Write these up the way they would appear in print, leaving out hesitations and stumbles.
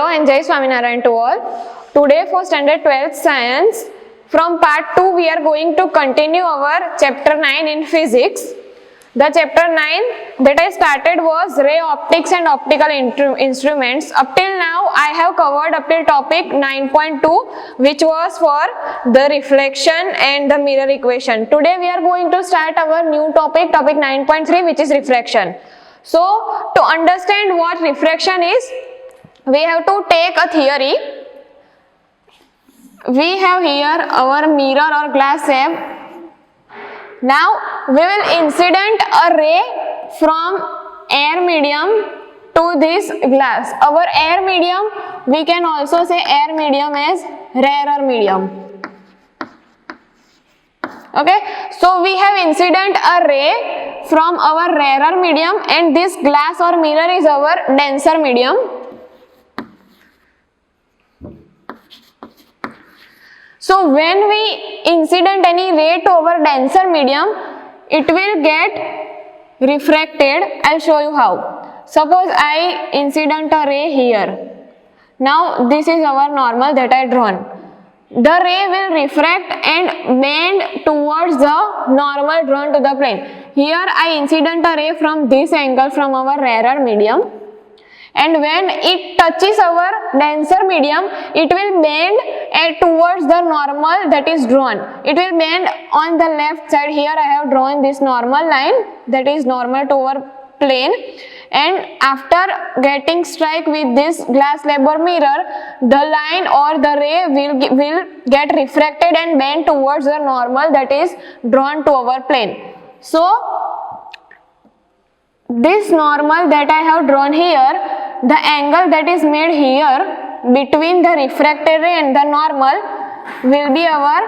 Hello and Jai Swaminarayan to all. Today for standard 12th science, from part 2 we are going to continue our chapter 9 in physics. The chapter 9 that I started was ray optics and optical instruments. Up till now I have covered up till topic 9.2, which was for the reflection and the mirror equation. Today we are going to start our new topic 9.3, which is refraction. So to understand what refraction is, we have to take a theory. We have here our mirror or glass slab. Now we will incident a ray from air medium to this glass. Our air medium, we can also say air medium as rarer medium. Okay, so we have incident a ray from our rarer medium, and this glass or mirror is our denser medium. So when we incident any ray to our denser medium, it will get refracted. I'll show you how. Suppose I incident a ray here. Now this is our normal that I drawn. The ray will refract and bend towards the normal drawn to the plane. Here I incident a ray from this angle from our rarer medium, and when it touches our denser medium, it will bend towards the normal that is drawn. It will bend on the left side. Here I have drawn this normal line that is normal to our plane, and after getting strike with this glass slab or mirror, the line or the ray will get refracted and bend towards the normal that is drawn to our plane. So this normal that I have drawn here, the angle that is made here between the refracted ray and the normal will be our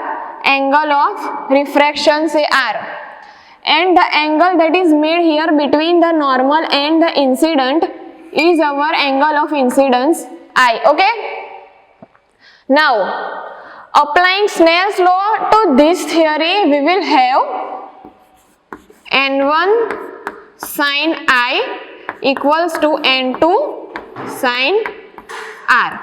angle of refraction, say R. And the angle that is made here between the normal and the incident is our angle of incidence, I. Okay? Now, applying Snell's law to this theory, we will have N1 sin I equals to N2 sin R.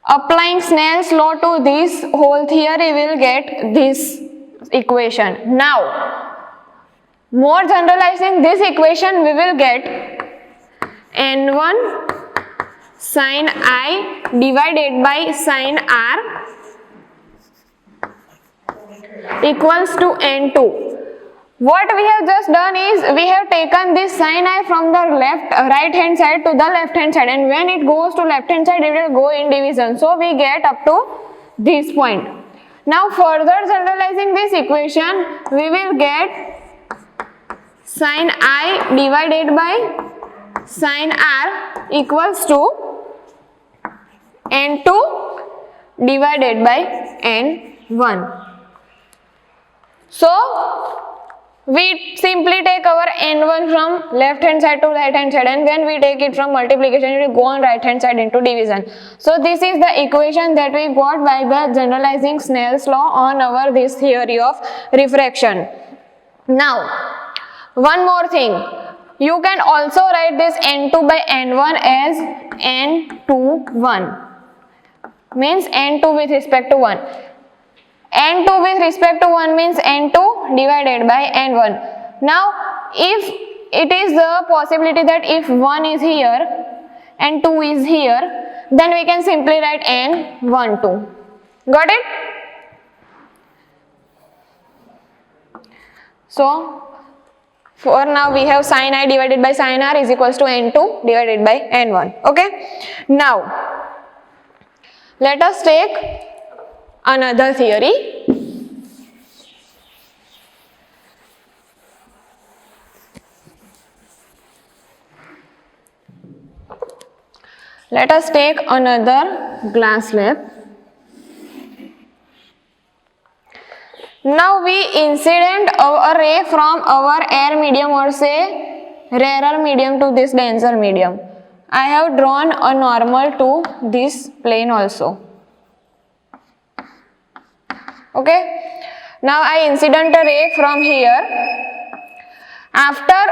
Applying Snell's law to this whole theory, we will get this equation. Now, more generalizing this equation, we will get N1 sin I divided by sin R equals to N2. What we have just done is, we have taken this sin I from the right hand side to the left hand side, and when it goes to left hand side, it will go in division. So we get up to this point. Now further generalizing this equation, we will get sin I divided by sin R equals to N2 divided by N1. So we simply take our N1 from left hand side to right hand side, and when we take it from multiplication, it will go on right hand side into division. So this is the equation that we got by the generalizing Snell's law on our this theory of refraction. Now, one more thing. You can also write this N2 by N1 as N21. Means N2 with respect to 1. N2 with respect to 1 means N2 divided by N1. Now, if it is the possibility that if 1 is here and 2 is here, then we can simply write N12. Got it? So, for now we have sin I divided by sin R is equals to N2 divided by N1. Okay? Now, let us take another theory. Let us take another glass slab. Now we incident a ray from our air medium or say rarer medium to this denser medium. I have drawn a normal to this plane also. Okay, now I incident a ray from here. After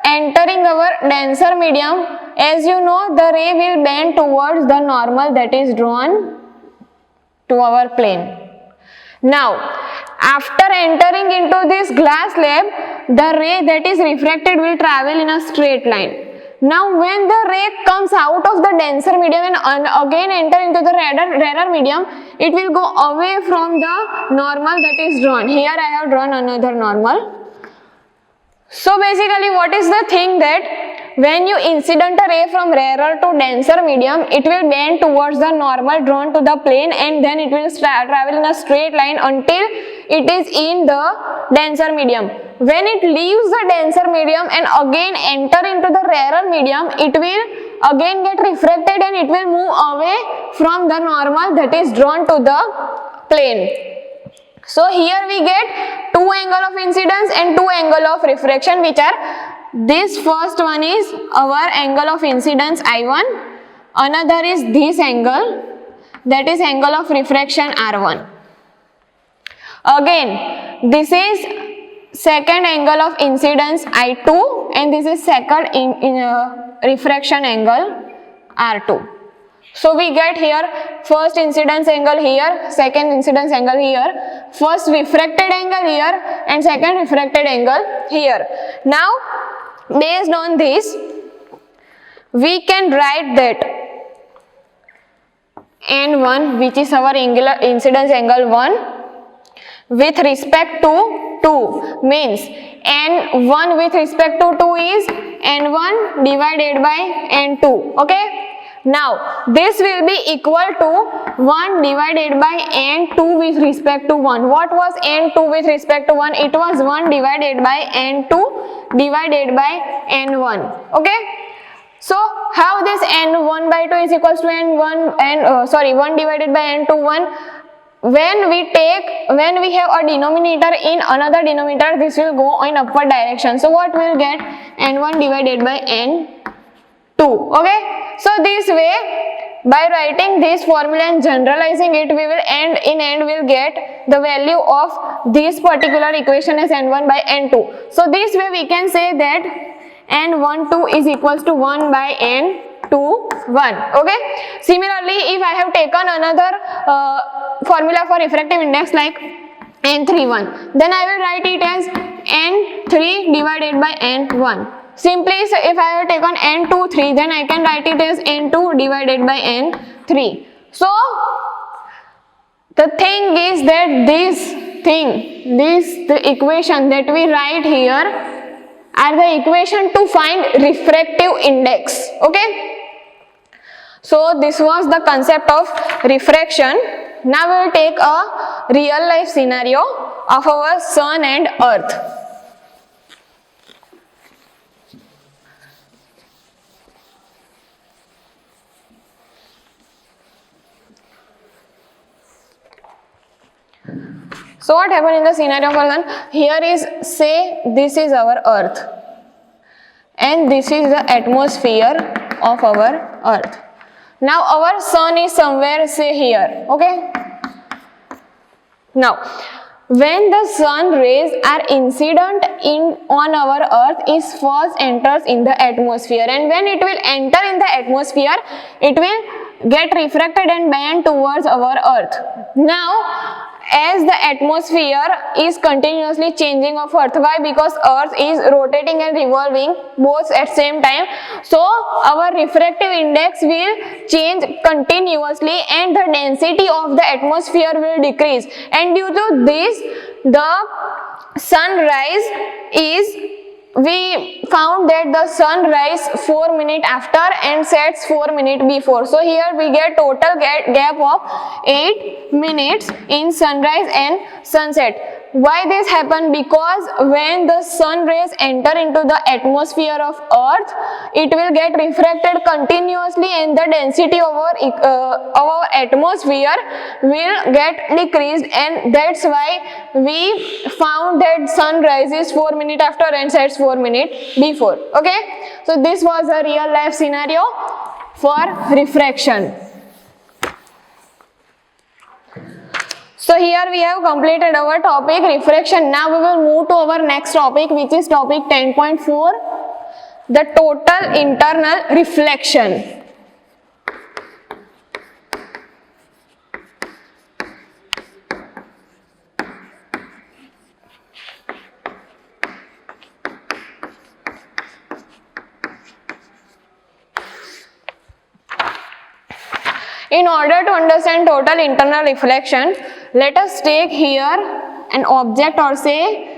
entering our denser medium, as you know, the ray will bend towards the normal that is drawn to our plane. Now, after entering into this glass slab, the ray that is refracted will travel in a straight line. Now, when the ray comes out of the denser medium and again enter into the rarer medium, it will go away from the normal that is drawn. Here I have drawn another normal. So basically, what is the thing that when you incident a ray from rarer to denser medium, it will bend towards the normal drawn to the plane, and then it will travel in a straight line until it is in the denser medium. When it leaves the denser medium and again enter into the rarer medium, it will again get refracted and it will move away from the normal that is drawn to the plane. So here we get two angle of incidence and two angle of refraction, which are, this first one is our angle of incidence I1, another is this angle, that is angle of refraction R1. Again, this is second angle of incidence I2 and this is second refraction angle R2. So we get here first incidence angle here, second incidence angle here, first refracted angle here and second refracted angle here. Now, based on this, we can write that N1, which is our angular incidence angle 1, with respect to 2, means N1 with respect to 2 is N1 divided by N2, okay? Now, this will be equal to 1 divided by N2 with respect to 1. What was N2 with respect to 1? It was 1 divided by N2 divided by N1. Okay? So, how this N1 by 2 is equals to N1 and 1 divided by N2 1. When we have a denominator in another denominator, this will go in upward direction. So, what we'll get? N1 divided by N2. Okay? So this way, by writing this formula and generalizing it, we will will get the value of this particular equation as N1 by N2. So this way we can say that N12 is equals to 1 by N21. Okay. Similarly, if I have taken another formula for refractive index like N31, then I will write it as N3 divided by N1. Simply, if I have taken N2, 3, then I can write it as N2 divided by N3. So, the thing is that the equation that we write here are the equation to find refractive index. Okay. So, this was the concept of refraction. Now, we will take a real life scenario of our sun and earth. So what happened in the scenario for sun? Here is, say this is our earth and this is the atmosphere of our earth. Now our sun is somewhere, say here, okay? Now, when the sun rays are incident on our earth, it first enters in the atmosphere, and when it will enter in the atmosphere, it will get refracted and bend towards our earth. Now, as the atmosphere is continuously changing of earth, why? Because earth is rotating and revolving both at same time, so our refractive index will change continuously and the density of the atmosphere will decrease, and due to this the sunrise is, we found that the sun rises 4 minutes after and sets 4 minutes before. So here we get total gap of 8 minutes in sunrise and sunset. Why this happen? Because when the sun rays enter into the atmosphere of earth, it will get refracted continuously and the density of our atmosphere will get decreased, and that's why we found that sun rises 4 minutes after and sets 4 minutes before. Okay, so this was a real life scenario for refraction. So here we have completed our topic refraction. Now we will move to our next topic, which is topic 10.4, the total internal reflection. In order to understand total internal reflection, let us take here an object, or say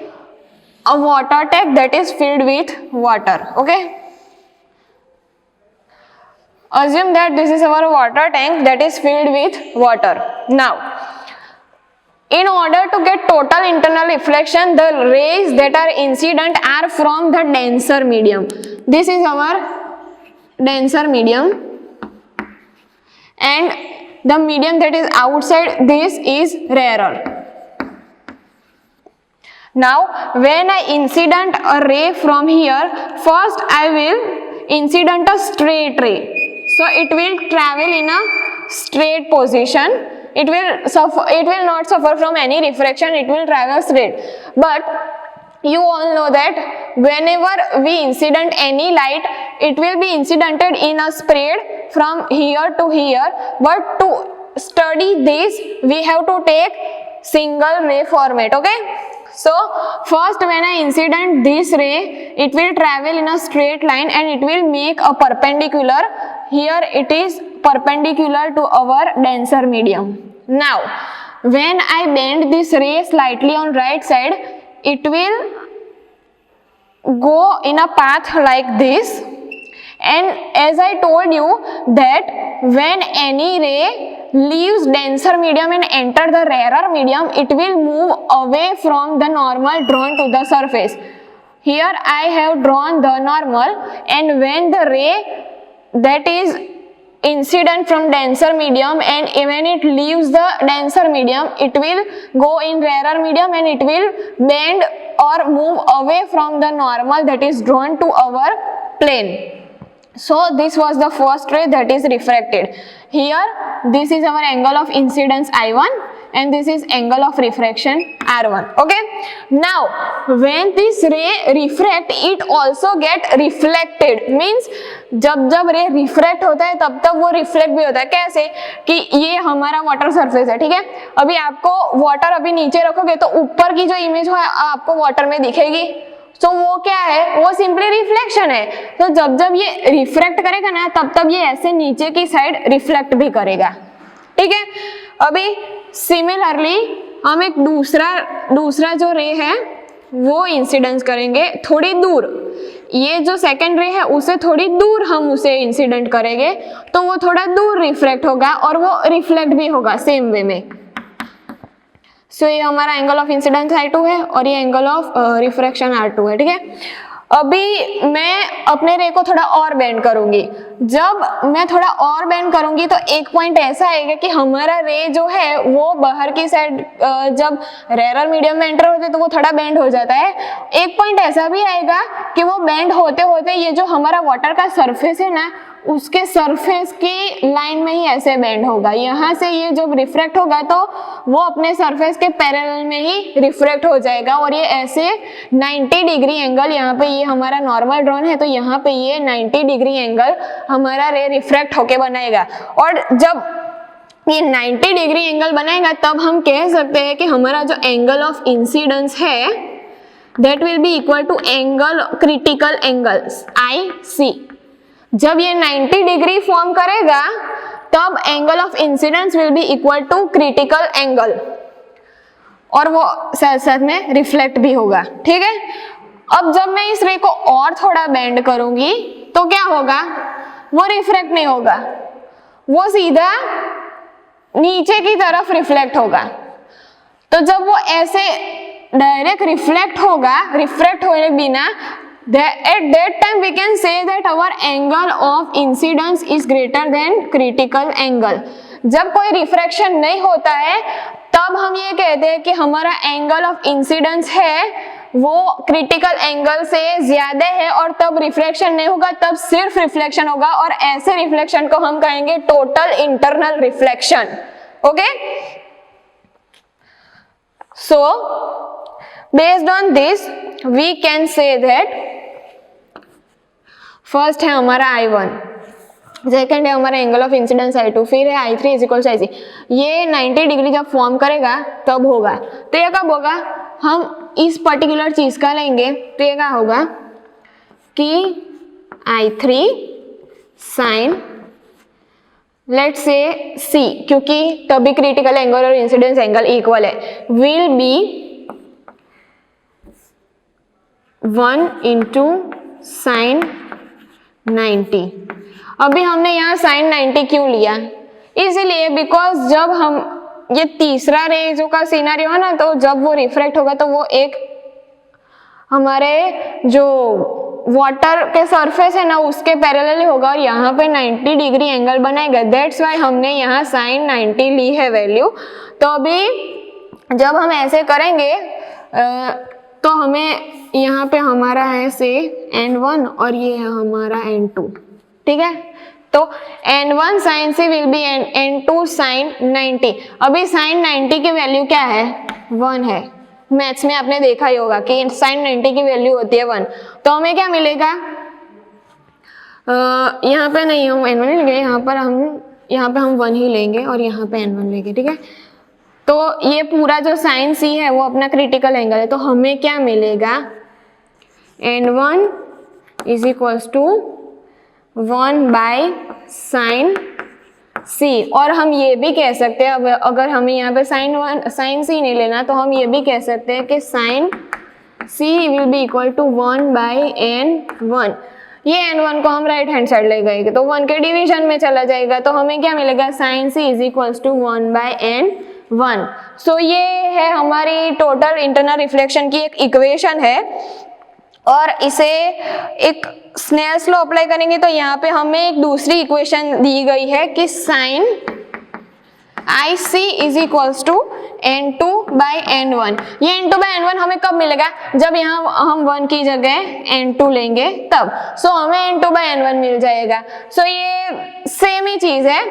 a water tank that is filled with water. Okay, assume that this is our water tank that is filled with water. Now, in order to get total internal reflection, the rays that are incident are from the denser medium. This is our denser medium, and the medium that is outside this is rarer. Now, when I incident a ray from here, first I will incident a straight ray. So it will travel in a straight position. It will not suffer from any refraction. It will travel straight. But you all know that whenever we incident any light, it will be incidented in a spread from here to here. But to study this, we have to take single ray format. Okay. So first, when I incident this ray, it will travel in a straight line and it will make a perpendicular. Here it is perpendicular to our denser medium. Now, when I bend this ray slightly on right side, it will go in a path like this. And as I told you that when any ray leaves denser medium and enter the rarer medium, it will move away from the normal drawn to the surface. Here I have drawn the normal, and when the ray that is incident from denser medium and when it leaves the denser medium, it will go in rarer medium and it will bend or move away from the normal that is drawn to our plane. So this was the first ray that is refracted. Here this is our angle of incidence I1 and this is angle of refraction R1. Okay. Now when this ray refract, it also get reflected. Means जब रे refract होता है तब वो reflect भी होता है. कैसे कि ये हमारा वाटर सरफेस है, ठीक है. अभी आपको वाटर अभी नीचे रखोगे तो ऊपर की जो इमेज है आपको वाटर में दिखेगी. तो वो क्या है, वो सिंपली रिफ्लेक्शन है. तो जब ये रिफ्रैक्ट करेगा ना तब ये ऐसे नीचे की साइड रिफ्लेक्ट भी करेगा. ठीक है. अभी सिमिलरली हम एक दूसरा जो रे है वो इंसिडेंस करेंगे थोड़ी दूर. ये जो सेकंड रे है उसे थोड़ी दूर हम उसे इंसिडेंट करेंगे तो वो थोड़ा दूर रिफ्लेक्ट होगा और वो रिफ्लेक्ट भी होगा सेम वे में. सो ये हमारा एंगल ऑफ इंसिडेंस I2 है और ये एंगल ऑफ रिफ्रैक्शन R2 है. ठीक है. अभी मैं अपने रे को थोड़ा और बेंड करूंगी. जब मैं थोड़ा और बेंड करूंगी तो एक पॉइंट ऐसा आएगा कि हमारा रे जो है वो बाहर की साइड जब रेरर मीडियम में एंटर होते हैं तो वो थोड़ा बेंड हो जाता है. एक पॉइंट ऐसा भी आएगा कि वो बेंड होते होते ये जो हमारा वाटर का सरफेस है ना उसके सरफेस की लाइन में ही ऐसे बेंड होगा. यहाँ से ये जब रिफ्रैक्ट होगा तो वो अपने सरफेस के पैरेलल में ही रिफ्रैक्ट हो जाएगा और ये ऐसे 90 डिग्री एंगल, यहाँ पे ये हमारा नॉर्मल ड्रॉन है तो यहाँ पे ये 90 डिग्री एंगल हमारा रे रिफ्रैक्ट होके बनाएगा. और जब ये 90 डिग्री एंगल बनाएगा तब हम कह सकते हैं कि हमारा जो एंगल ऑफ इंसिडेंस है that will be equal to angle critical angles IC. जब ये 90 डिग्री फॉर्म करेगा तब angle of incidence will be equal to critical angle और वो साथ साथ में रिफ्लेक्ट भी होगा. ठीक है. अब जब मैं इस रे को और थोड़ा बेंड करूंगी तो क्या होगा, वो रिफ्लेक्ट नहीं होगा, वो सीधा नीचे की तरफ रिफ्लेक्ट होगा. तो जब वो ऐसे डायरेक्ट रिफ्लेक्ट होगा, रिफ्लेक्ट होने बिना, at that time we can say that our angle of incidence is greater than critical angle. जब कोई रिफ्रैक्शन नहीं होता है तब हम ये कहते हैं कि हमारा एंगल ऑफ इंसिडेंस है वो क्रिटिकल एंगल से ज्यादा है और तब रिफ्लेक्शन नहीं होगा, तब सिर्फ रिफ्लेक्शन होगा और ऐसे रिफ्लेक्शन को हम कहेंगे total internal reflection. Okay. So based on this we can say that first है हमारा I1, सेकेंड है हमारा एंगल ऑफ इंसिडेंस I2, फिर है I3 is equal to IC। ये 90 डिग्री जब फॉर्म करेगा तब होगा। तो ये कब होगा, हम इस पर्टिकुलर चीज का लेंगे तो ये क्या होगा कि I3 sign let's say C, क्योंकि तभी क्रिटिकल एंगल और इंसिडेंस एंगल इक्वल है, विल बी 1 इंटू साइन 90। अभी हमने यहाँ साइन 90 क्यों लिया, इसीलिए बिकॉज जब हम ये तीसरा रे जो का सिनेरियो है ना, तो जब वो रिफ्रेक्ट होगा तो वो एक हमारे जो वाटर के सरफेस है ना उसके पैरेलल होगा और यहाँ पे 90 डिग्री एंगल बनाएगा। दैट्स वाई हमने यहाँ साइन 90 ली है वैल्यू। तो अभी जब हम ऐसे करेंगे तो हमें यहाँ पे हमारा है से n1 और ये है हमारा n2, ठीक है। तो n1 sine C will be n2 sine 90। अभी साइन 90 की वैल्यू क्या है, 1 है। मैथ्स में आपने देखा ही होगा कि साइन 90 की वैल्यू होती है 1। तो हमें क्या मिलेगा, यहाँ पे नहीं हम n1 लेंगे, यहाँ पे हम 1 ही लेंगे और यहाँ पे n1 लेंगे, ठीक है। तो ये पूरा जो साइन C है वो अपना क्रिटिकल एंगल है। तो हमें क्या मिलेगा, n1 is equals to 1 by sine C। और हम ये भी कह सकते हैं, अब अगर हमें यहाँ पे साइन C नहीं लेना तो हम ये भी कह सकते हैं कि sine C will be equal to 1 by n1। ये n1 को हम राइट हैंड साइड ले गए तो 1 के डिवीजन में चला जाएगा। तो हमें क्या मिलेगा, sine C is equals to 1 by n1। So ये है हमारी टोटल इंटरनल रिफ्लेक्शन की एक इक्वेशन है। और इसे एक स्नेल्स लॉ अप्लाई करेंगे तो यहाँ पे हमें एक दूसरी इक्वेशन दी गई है कि sine IC is equals to n2 by n1। ये n2 बाई n1 हमें कब मिलेगा, जब यहाँ हम 1 की जगह n2 लेंगे तब। सो हमें n2 बाई n1 मिल जाएगा। सो ये सेम ही चीज है,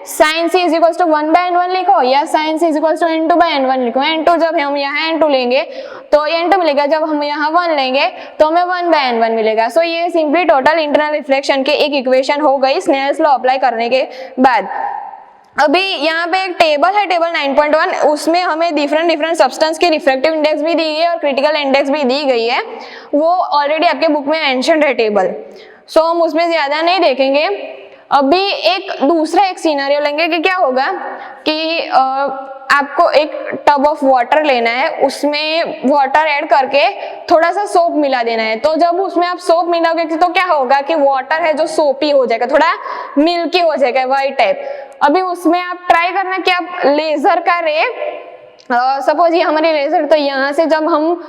sine C is equals to 1 by n1 लिखो या sine C is equals to n2 by n1 लिखो। n2 जब हम यहाँ n2 लेंगे तो ये n2 मिलेगा, जब हम यहाँ 1 लेंगे तो हमें 1 बाई n1 मिलेगा। सो ये सिंपली टोटल इंटरनल रिफ्लेक्शन की एक इक्वेशन हो गई स्नेल्स लॉ अप्लाई करने के बाद। अभी यहाँ पे एक टेबल है, टेबल 9.1, उसमें हमें डिफरेंट सब्सटेंस की रिफ्रैक्टिव इंडेक्स भी दी गई है और क्रिटिकल इंडेक्स भी दी गई है। वो ऑलरेडी आपके बुक में मेंशन्ड है टेबल, सो हम उसमें ज्यादा नहीं देखेंगे। अभी एक दूसरा एक सिनेरियो लेंगे कि क्या होगा कि आपको एक टब ऑफ वाटर लेना है, उसमें वाटर ऐड करके थोड़ा सा सोप मिला देना है। तो जब उसमें आप सोप मिलाओगे तो क्या होगा कि वाटर है जो सोपी हो जाएगा, थोड़ा मिल्की हो जाएगा, वाइट टाइप। अभी उसमें आप ट्राई करना कि आप लेजर का रे, सपोज ये हमारी लेजर, तो यहाँ से जब हम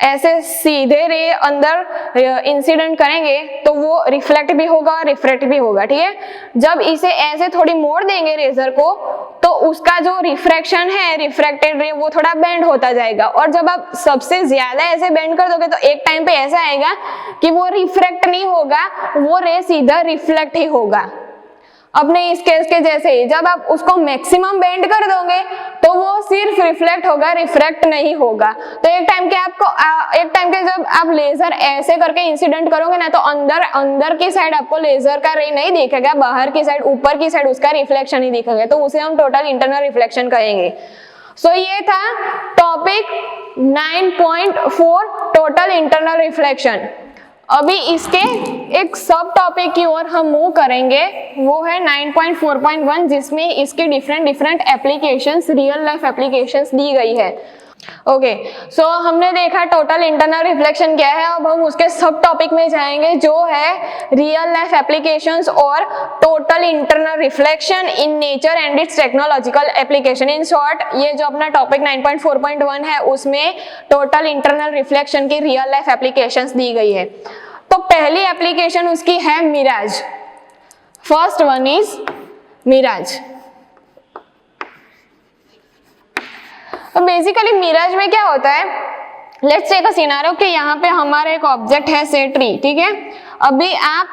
ऐसे सीधे रे अंदर इंसिडेंट करेंगे तो वो रिफ्लेक्ट भी होगा और रिफ्रैक्ट भी होगा, ठीक है। जब इसे ऐसे थोड़ी मोड़ देंगे रेजर को तो उसका जो रिफ्रैक्शन है, रिफ्रैक्टेड रे, वो थोड़ा बेंड होता जाएगा। और जब आप सबसे ज्यादा ऐसे बेंड कर दोगे तो एक टाइम पे ऐसा आएगा कि वो रिफ्रैक्ट नहीं होगा, वो रे सीधा रिफ्लेक्ट ही होगा। अपने इस केस के जैसे ही जब आप उसको मैक्सिमम बेंड कर दोगे तो वो सिर्फ रिफ्लेक्ट होगा, रिफ्रैक्ट नहीं होगा। तो एक टाइम के जब आप लेजर ऐसे करके इंसिडेंट करोगे ना तो अंदर की साइड आपको लेजर का रे नहीं दिखेगा, बाहर की साइड, ऊपर की साइड उसका रिफ्लेक्शन ही दिखेगा। तो उसे हम टोटल इंटरनल रिफ्लेक्शन कहेंगे। सो ये था टॉपिक 9.4 टोटल इंटरनल रिफ्लेक्शन। अभी इसके एक सब टॉपिक की ओर हम मूव करेंगे, वो है 9.4.1, जिसमें इसके different applications, real life applications दी गई है। ओके, सो हमने देखा टोटल इंटरनल रिफ्लेक्शन क्या है। अब हम उसके सब टॉपिक में जाएंगे जो है रियल लाइफ एप्लीकेशंस और total internal reflection in nature and its technological application. In short ये जो अपना टॉपिक 9.4.1 है उसमें टोटल इंटरनल रिफ्लेक्शन की रियल लाइफ एप्लीकेशंस दी गई है। तो पहली एप्लीकेशन उसकी है mirage. First one is mirage. तो बेसिकली मिराज में क्या होता है, लेट्स टेक अ सिनेरियो कि यहाँ पे हमारा एक ऑब्जेक्ट है, से ट्री, ठीक है। अभी आप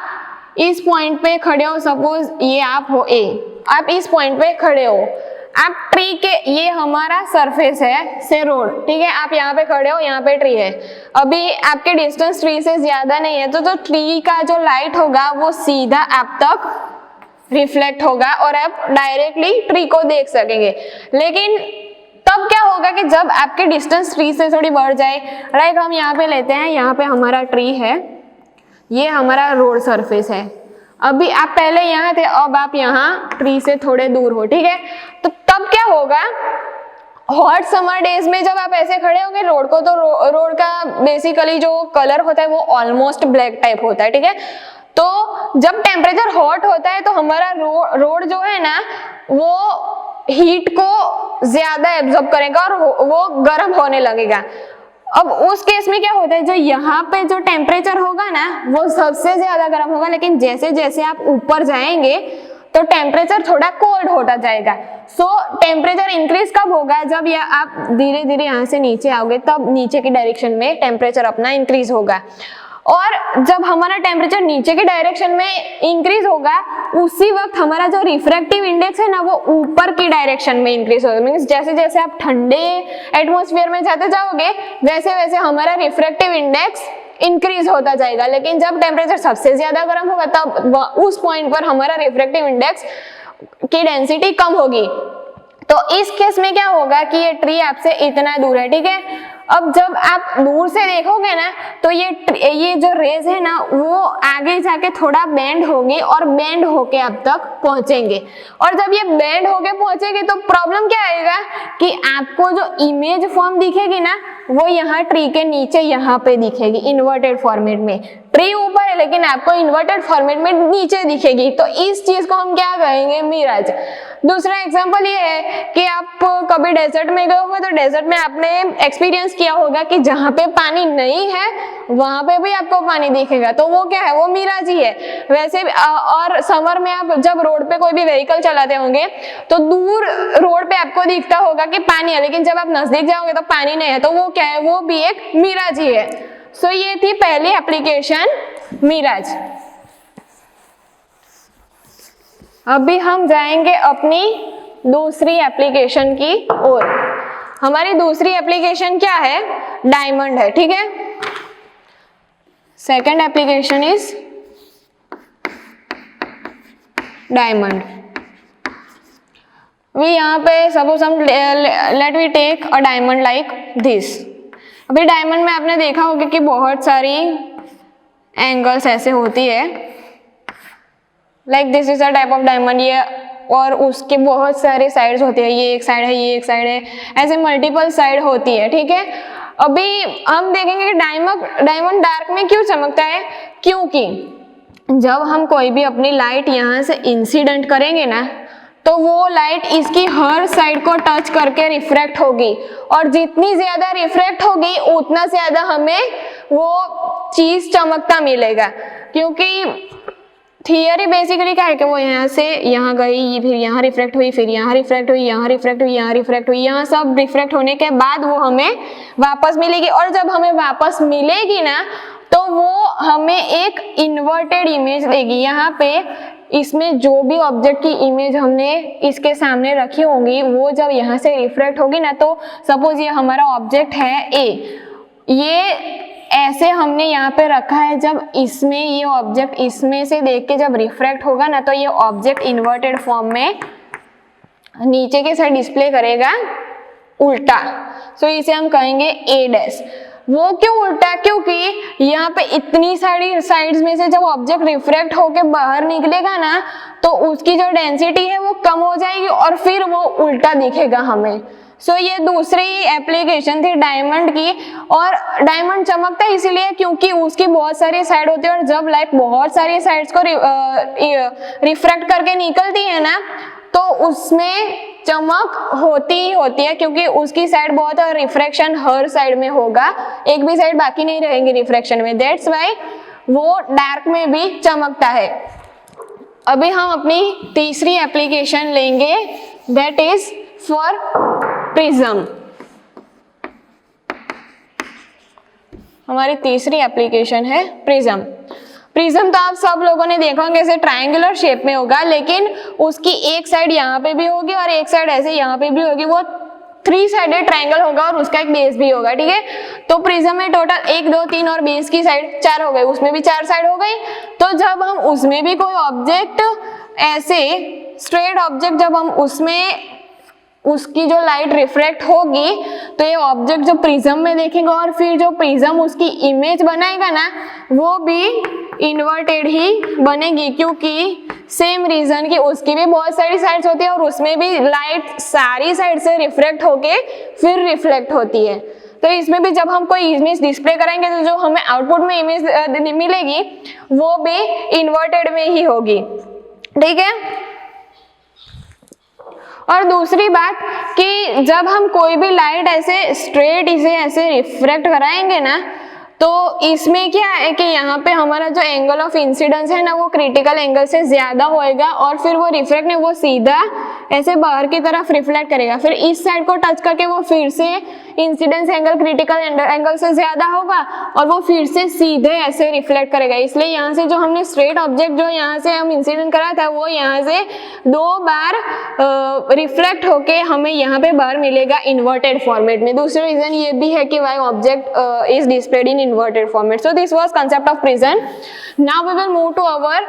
इस पॉइंट पे खड़े हो, सपोज ये आप हो ए, आप इस पॉइंट पे खड़े हो। आप ट्री के, ये हमारा सरफेस है से रोड, ठीक है, आप यहाँ पे खड़े हो, यहाँ पे ट्री है, अभी आपके डिस्टेंस ट्री से ज्यादा नहीं है, तो ट्री का जो लाइट होगा वो सीधा आप तक रिफ्लेक्ट होगा और आप डायरेक्टली ट्री को देख सकेंगे। लेकिन तब क्या होगा कि जब आपके डिस्टेंस ट्री से थोड़ी बढ़ जाए, लाइक हम यहाँ पे लेते हैं, यहाँ पे हमारा ट्री है, ये हमारा रोड सरफेस है, अभी आप पहले यहाँ थे, अब आप यहाँ ट्री से थोड़े दूर हो, ठीक है, तो तब क्या होगा, हॉट समर डेज में जब आप ऐसे खड़े होंगे रोड को, तो रोड का बेसिकली जो कलर होता है वो ऑलमोस्ट ब्लैक टाइप होता है, ठीक है। तो जब टेम्परेचर हॉट होता है तो हमारा रोड जो है ना वो हीट को ज्यादा एब्जॉर्ब करेगा और वो गर्म होने लगेगा। अब उस केस में क्या होता है, जो यहाँ पे जो टेम्परेचर होगा ना वो सबसे ज्यादा गर्म होगा, लेकिन जैसे जैसे आप ऊपर जाएंगे तो टेम्परेचर थोड़ा कोल्ड होता जाएगा। सो टेम्परेचर इंक्रीज कब होगा, जब आप धीरे धीरे यहाँ से नीचे आओगे, तब नीचे की डायरेक्शन में टेम्परेचर अपना इंक्रीज होगा। और जब हमारा टेम्परेचर नीचे की डायरेक्शन में इंक्रीज होगा, उसी वक्त हमारा जो रिफ्रैक्टिव इंडेक्स है ना वो ऊपर की डायरेक्शन में इंक्रीज होगा। मींस जैसे जैसे आप ठंडे एटमॉस्फेयर में जाते जाओगे वैसे वैसे हमारा रिफ्रैक्टिव इंडेक्स इंक्रीज होता जाएगा। लेकिन जब टेम्परेचर सबसे ज्यादा गर्म होगा तब उस पॉइंट पर हमारा रिफ्रैक्टिव इंडेक्स की डेंसिटी कम होगी। तो इस केस में क्या होगा कि ये ट्री आपसे इतना दूर है, ठीक है। अब जब आप दूर से देखोगे ना तो ये जो रेज है ना वो आगे जाके थोड़ा बेंड होगी और बेंड होके आप तक पहुंचेंगे। और जब ये बेंड होके पहुंचेंगे तो प्रॉब्लम क्या आएगा कि आपको जो इमेज फॉर्म दिखेगी ना वो यहाँ ट्री के नीचे यहाँ पे दिखेगी इन्वर्टेड फॉर्मेट में। ट्री ऊपर है लेकिन आपको इन्वर्टेड फॉर्मेट में नीचे दिखेगी। तो इस चीज को हम क्या कहेंगे, मिराज। दूसरा एग्जांपल ये है कि आप कभी डेजर्ट में गए होंगे तो डेजर्ट में आपने एक्सपीरियंस किया होगा कि जहाँ पे पानी नहीं है वहां पे भी आपको पानी दिखेगा, तो वो क्या है, वो मिराज ही है। वैसे और समर में आप जब रोड पे कोई भी व्हीकल चलाते होंगे तो दूर रोड पे आपको दिखता होगा कि पानी है, लेकिन जब आप नजदीक जाओगे तो पानी नहीं है, तो वो क्या है, वो भी एक मिराज ही है। सो ये थी पहली एप्लीकेशन, मिराज। अभी हम जाएंगे अपनी दूसरी एप्लीकेशन की ओर। हमारी दूसरी एप्लीकेशन क्या है, डायमंड है, ठीक है। Second application is diamond. We यहाँ पे सपोज हम let we take a diamond like this. अभी डायमंड में आपने देखा होगा कि बहुत सारी एंगल्स ऐसे होती है, like this is a type of diamond, ये, और उसके बहुत सारे साइड्स होते हैं, ये एक साइड है, ये एक साइड है, ऐसे मल्टीपल साइड होती है, ठीक है। अभी हम देखेंगे कि डायमंड डार्क में क्यों चमकता है, क्योंकि जब हम कोई भी अपनी लाइट यहाँ से इंसिडेंट करेंगे ना तो वो लाइट इसकी हर साइड को टच करके रिफ्रैक्ट होगी, और जितनी ज्यादा रिफ्रैक्ट होगी उतना ज्यादा हमें वो चीज चमकता मिलेगा। क्योंकि थियरी बेसिकली क्या है कि वो यहाँ से यहाँ गई, फिर यहाँ रिफ्रैक्ट हुई, फिर यहाँ रिफ्रैक्ट हुई, यहाँ रिफ्रैक्ट हुई, यहाँ रिफ्रैक्ट हुई, यहाँ सब रिफ्रैक्ट होने के बाद वो हमें वापस मिलेगी। और जब हमें वापस मिलेगी ना तो वो हमें एक इन्वर्टेड इमेज देगी। यहाँ पे इसमें जो भी ऑब्जेक्ट की इमेज हमने इसके सामने रखी होगी वो जब यहाँ से रिफ्रैक्ट होगी ना, तो सपोज ये हमारा ऑब्जेक्ट है ए, ये ऐसे हमने यहाँ पे रखा है, जब इसमें ये ऑब्जेक्ट इसमें से देख के जब रिफ्रैक्ट होगा ना तो ये ऑब्जेक्ट इन्वर्टेड फॉर्म में नीचे के साइड डिस्प्ले करेगा उल्टा। सो इसे हम कहेंगे ए डैश। वो क्यों उल्टा, क्योंकि यहाँ पे इतनी सारी साइड्स में से जब ऑब्जेक्ट रिफ्रैक्ट होके बाहर निकलेगा ना तो उसकी जो डेंसिटी है वो कम हो जाएगी और फिर वो उल्टा दिखेगा हमें। सो ये दूसरी एप्लीकेशन थी डायमंड की। और डायमंड चमकता है इसीलिए क्योंकि उसकी बहुत सारी साइड होती है, और जब लाइट बहुत सारी साइड्स को रिफ्रैक्ट करके निकलती है ना तो उसमें चमक होती ही होती है, क्योंकि उसकी साइड बहुत और रिफ्रैक्शन हर साइड में होगा, एक भी साइड बाकी नहीं रहेंगी रिफ्रैक्शन में। दैट्स वाई वो डार्क में भी चमकता है। अभी हम अपनी तीसरी एप्लीकेशन लेंगे, दैट इज फॉर प्रिज्म। हमारी तीसरी एप्लीकेशन है प्रिज्म। प्रिज्म तो आप सब लोगों ने देखा होगा ऐसे ट्रायंगुलर शेप में होगा, लेकिन उसकी एक साइड यहाँ पे भी होगी और एक साइड ऐसे यहाँ पे भी होगी, वो 3 साइडेड ट्रायंगल होगा और उसका एक बेस भी होगा, ठीक है। तो प्रिज्म में टोटल 1 2 3 और बेस की साइड 4 हो गई, उसमें भी 4 साइड हो गई। तो जब हम उसमें भी कोई ऑब्जेक्ट ऐसे स्ट्रेट ऑब्जेक्ट जब हम उसमें उसकी जो लाइट रिफ्लेक्ट होगी तो ये ऑब्जेक्ट जो प्रिज्म में देखेगा और फिर जो प्रिज्म उसकी इमेज बनाएगा ना वो भी इन्वर्टेड ही बनेगी, क्योंकि सेम रीजन कि उसकी भी बहुत सारी साइड्स होती है और उसमें भी लाइट सारी साइड से रिफ्लेक्ट होके फिर रिफ्लेक्ट होती है। तो इसमें भी जब हम कोई इमेज डिस्प्ले करेंगे तो जो हमें आउटपुट में इमेज मिलेगी वो भी इन्वर्टेड में ही होगी, ठीक है। और दूसरी बात कि जब हम कोई भी लाइट ऐसे स्ट्रेट इसे ऐसे रिफ्लेक्ट कराएंगे ना तो इसमें क्या है कि यहाँ पे हमारा जो एंगल ऑफ इंसिडेंस है ना वो क्रिटिकल एंगल से ज्यादा होएगा और फिर वो रिफ्लेक्ट नहीं, वो सीधा ऐसे बाहर की तरफ रिफ्लेक्ट करेगा, फिर इस साइड को टच करके वो फिर से इंसिडेंस एंगल क्रिटिकल एंगल से ज्यादा होगा और वो फिर से सीधे ऐसे रिफ्लेक्ट करेगा। इसलिए यहाँ से जो हमने स्ट्रेट ऑब्जेक्ट जो यहाँ से हम इंसिडेंट करा था वो यहाँ से 2 बार रिफ्लेक्ट होके हमें यहाँ पे बाहर मिलेगा इन्वर्टेड फॉर्मेट में। दूसरा रीजन ये भी है कि why object is displayed in inverted format. So this was concept of prism. Now we will move to our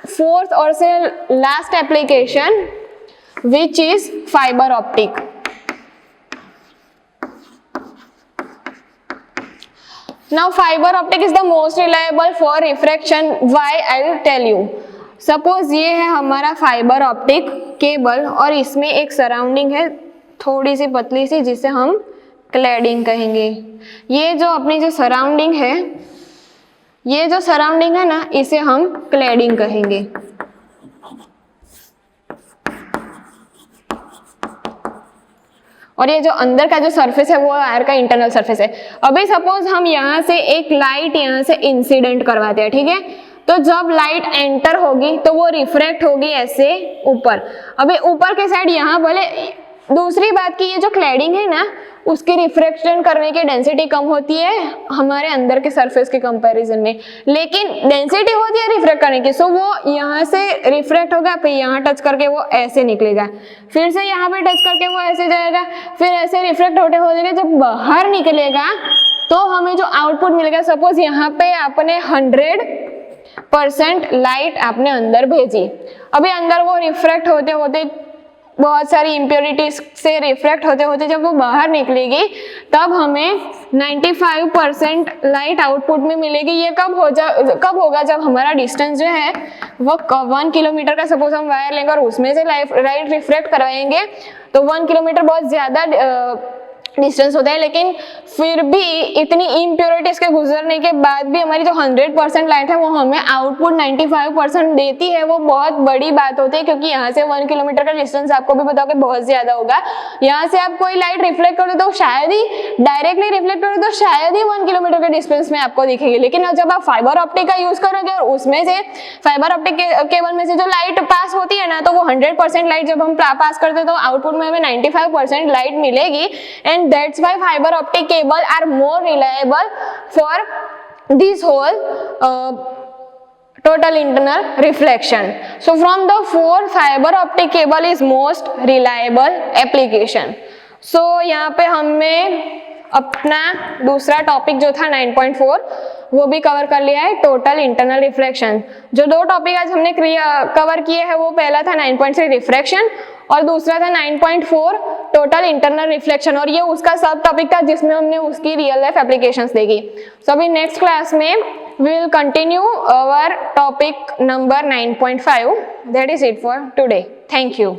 fourth or say last application, which is fiber optic. Now fiber optic is the most reliable for refraction. Why? I will tell you. Suppose ये है हमारा fibre optic cable और इसमें एक surrounding है थोड़ी सी पतली सी जिसे हम क्लैडिंग कहेंगे। ये जो अपनी जो सराउंडिंग है, ये जो सराउंडिंग है ना इसे हम क्लैडिंग कहेंगे। और ये जो अंदर का जो सरफेस है वो वायर का इंटरनल सरफेस है। अभी सपोज हम यहाँ से एक लाइट यहाँ से इंसिडेंट करवाते हैं, ठीक है। तो जब लाइट एंटर होगी तो वो रिफ्रैक्ट होगी ऐसे ऊपर। अभी ऊपर के साइड यहाँ बोले, दूसरी बात की ये जो क्लैडिंग है ना उसकी रिफ्रैक्शन करने की डेंसिटी कम होती है हमारे अंदर के सरफेस के कंपैरिजन में, लेकिन डेंसिटी होती है रिफ्रैक्ट करने की। सो वो यहाँ से रिफ्रैक्ट होगा, फिर यहाँ टच करके वो ऐसे निकलेगा, फिर से यहाँ पे टच करके वो ऐसे जाएगा, फिर ऐसे रिफ्रैक्ट होते हो जाएगा। जब बाहर निकलेगा तो हमें जो आउटपुट मिलेगा, सपोज यहाँ पे आपने 100% लाइट आपने अंदर भेजी, अभी अंदर वो रिफ्रैक्ट होते होते बहुत सारी इम्प्योरिटीज से रिफ्रैक्ट होते होते जब वो बाहर निकलेगी तब हमें 95% लाइट आउटपुट में मिलेगी। ये कब होगा जब हमारा डिस्टेंस जो है वो 1 किलोमीटर का सपोज हम वायर लेंगे और उसमें से लाइट रिफ्रैक्ट करवाएंगे तो 1 किलोमीटर बहुत ज्यादा डिस्टेंस होता है, लेकिन फिर भी इतनी इम्प्योरिटीज के गुजरने के बाद भी हमारी जो 100% लाइट है वो हमें आउटपुट 95% देती है। वो बहुत बड़ी बात होती है, क्योंकि यहाँ से 1 किलोमीटर का डिस्टेंस आपको भी बताओ कि बहुत ज्यादा होगा। यहाँ से आप कोई लाइट रिफ्लेक्ट करो तो शायद ही डायरेक्टली रिफ्लेक्ट करो तो शायद ही 1 किलोमीटर के डिस्टेंस में आपको दिखेगी, लेकिन जब आप फाइबर ऑप्टिक का यूज करोगे और उसमें से फाइबर ऑप्टिक केबल में से जो लाइट पास होती है ना तो वो 100% लाइट जब हम पास करते हैं तो आउटपुट में हमें 95% लाइट मिलेगी। And that's why fiber optic cable are more reliable for this whole total internal reflection. So from the 4, fiber optic cable is most reliable application. So यहाँ पे हमने अपना दूसरा टॉपिक जो था 9.4 वो भी कवर कर लिया है, टोटल इंटरनल रिफ्लेक्शन। जो 2 टॉपिक आज हमने कवर किए हैं वो पहला था 9.3 रिफ्रैक्शन और दूसरा था 9.4 टोटल इंटरनल रिफ्लेक्शन, और ये उसका सब टॉपिक था जिसमें हमने उसकी रियल लाइफ एप्लीकेशंस देखी। सो अभी नेक्स्ट क्लास में we will continue our topic number 9.5। That is it for today. Thank you.